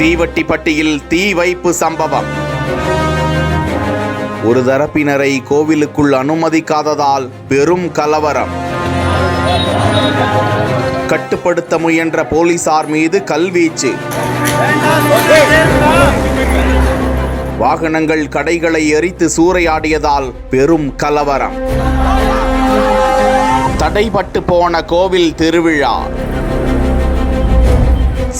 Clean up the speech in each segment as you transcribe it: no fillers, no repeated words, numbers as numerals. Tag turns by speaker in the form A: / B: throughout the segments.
A: தீவட்டிப்பட்டியில் தீ வைப்பு சம்பவம். ஒரு தரப்பினரை கோவிலுக்குள் அனுமதிக்காததால் பெரும் கலவரம். கட்டுப்படுத்த முயன்ற போலீசார் மீது கல்வீச்சு. வாகனங்கள் கடைகளை எரித்து சூறையாடியதால் பெரும் கலவரம். தடைபட்டு போன கோவில் திருவிழா.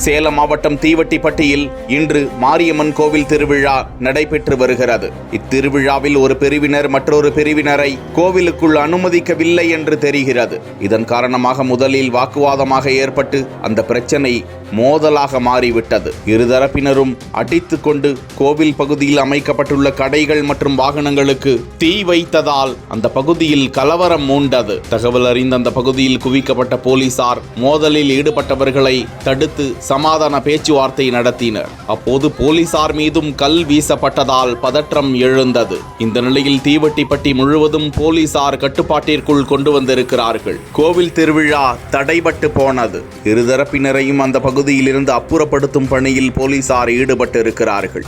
A: சேலம் மாவட்டம் தீவட்டிப்பட்டியில் இன்று மாரியம்மன் கோவில் திருவிழா நடைபெற்று வருகிறது. இத்திருவிழாவில் ஒரு பிரிவினர் மற்றொரு பிரிவினரை கோவிலுக்குள் அனுமதிக்கவில்லை என்று தெரிகிறது. இதன் காரணமாக முதலில் வாக்குவாதமாக ஏற்பட்டு அந்த பிரச்சனை மோதலாக மாறிவிட்டது. இருதரப்பினரும் அடித்து கொண்டு கோவில் பகுதியில் அமைக்கப்பட்டுள்ள கடைகள் மற்றும் வாகனங்களுக்கு தீ வைத்ததால் அந்த பகுதியில் கலவரம் மூண்டது. தகவல் அறிந்த அந்த பகுதியில் குவிக்கப்பட்ட போலீசார் மோதலில் ஈடுபட்டவர்களை தடுத்து சமாதான பேச்சுவார்த்தை நடத்தினர். அப்போது போலீசார் மீதும் கல் வீசப்பட்டதால் பதற்றம் எழுந்தது. இந்த நிலையில் தீவட்டிப்பட்டி முழுவதும் போலீசார் கட்டுப்பாட்டிற்குள் கொண்டு வந்திருக்கிறார்கள். கோவில் திருவிழா தடைபட்டு போனது. இருதரப்பினரையும் அந்த பகுதியில் இருந்து அப்புறப்படுத்தும் பணியில் போலீசார் ஈடுபட்டு இருக்கிறார்கள்.